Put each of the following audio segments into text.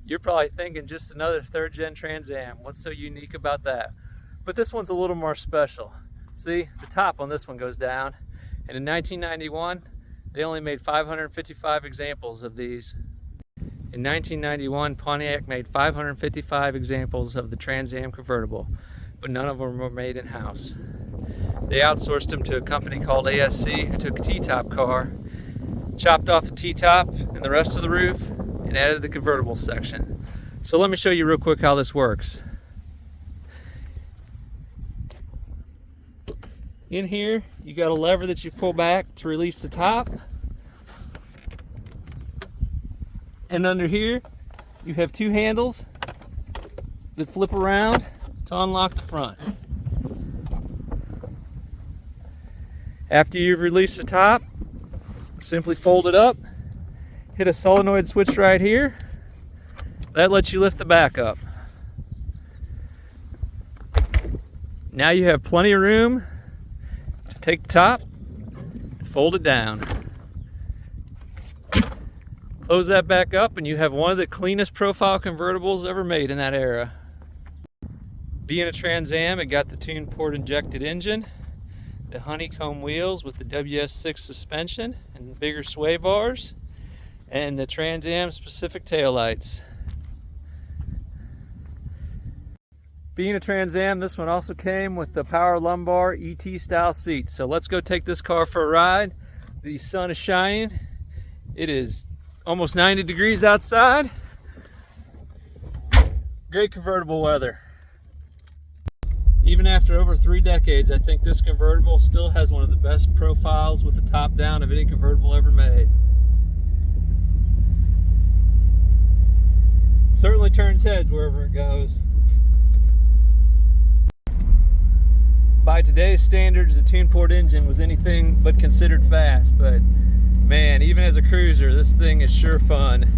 You're probably thinking just another third-gen Trans Am. What's so unique about that? But this one's a little more special. See, the top on this one goes down, and in 1991, they only made 555 examples of these. In 1991, Pontiac made 555 examples of the Trans Am convertible, but none of them were made in-house. They outsourced them to a company called ASC, who took a T-top car, chopped off the T-top and the rest of the roof, and added the convertible section. So let me show you real quick how this works. In here, you got a lever that you pull back to release the top. And under here, you have two handles that flip around to unlock the front. After you've released the top, simply fold it up, hit a solenoid switch right here. That lets you lift the back up. Now you have plenty of room to take the top and fold it down. Close that back up and you have one of the cleanest profile convertibles ever made in that era. Being a Trans Am, it got the tuned port injected engine, the honeycomb wheels with the WS6 suspension and bigger sway bars, and the Trans Am specific taillights. Being a Trans Am, this one also came with the power lumbar ET style seats. So let's go take this car for a ride. The sun is shining. It is almost 90 degrees outside. Great convertible weather. Even after over 3 decades, I think this convertible still has one of the best profiles with the top down of any convertible ever made. Certainly turns heads wherever it goes. By today's standards, the tuned port engine was anything but considered fast, but man, even as a cruiser, this thing is sure fun.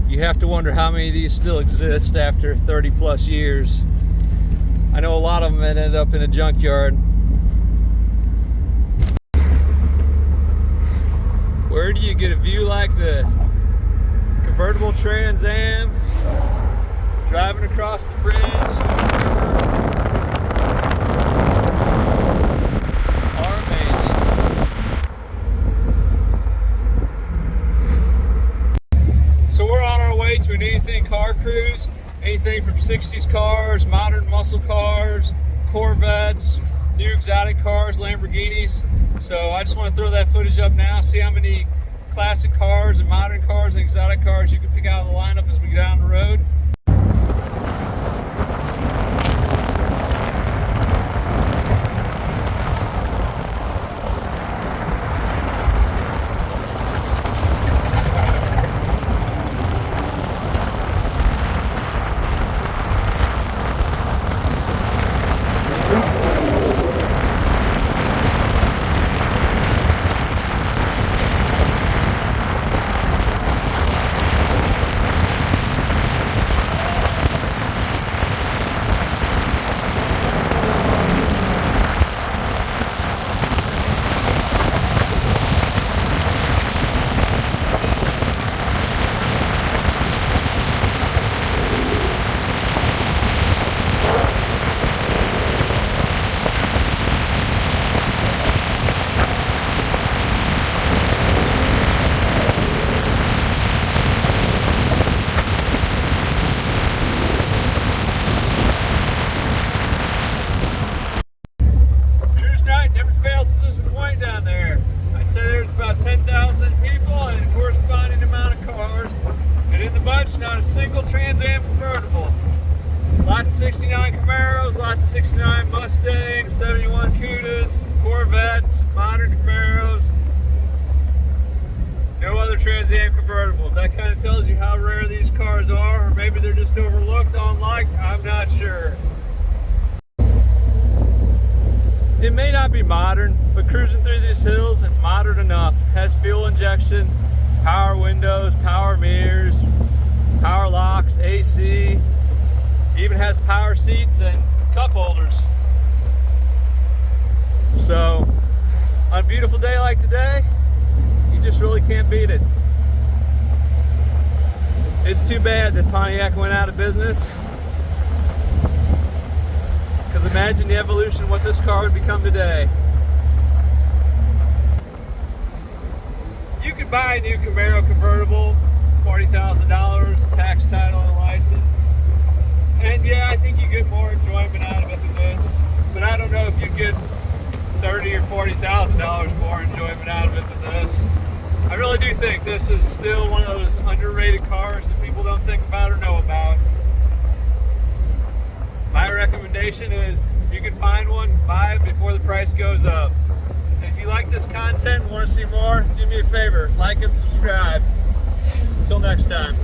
You have to wonder how many of these still exist after 30 plus years. I know a lot of them ended up in a junkyard. Where do you get a view like this? Convertible Trans Am, driving across the bridge. Are amazing. So we're on our way to an anything car cruise. Anything from 60s cars, modern muscle cars, Corvettes, new exotic cars, Lamborghinis. So I just want to throw that footage up now, see how many classic cars and modern cars and exotic cars you can pick out of the lineup as we get down the road. Down there, I'd say there's about 10,000 people and a corresponding amount of cars, and in the bunch not a single Trans Am convertible. Lots of 69 Camaros, lots of 69 Mustangs, 71 Cudas, Corvettes, modern Camaros. No other Trans Am convertibles. That kind of tells you how rare these cars are, or maybe they're just overlooked, unliked, I'm not sure. It may not be modern, but cruising through these hills, it's modern enough. It has fuel injection, power windows, power mirrors, power locks, AC, even has power seats and cup holders. So On a beautiful day like today, you just really can't beat it. It's too bad that Pontiac went out of business, because imagine the evolution of what this car would become today. You could buy a new Camaro convertible, $40,000, tax, title, and license. And yeah, I think you get more enjoyment out of it than this. But I don't know if you get $30,000 or $40,000 more enjoyment out of it than this. I really do think this is still one of those underrated cars that people don't think about or know about. My recommendation is, if you can find one, buy it before the price goes up. And if you like this content and want to see more, do me a favor, like and subscribe. Until next time.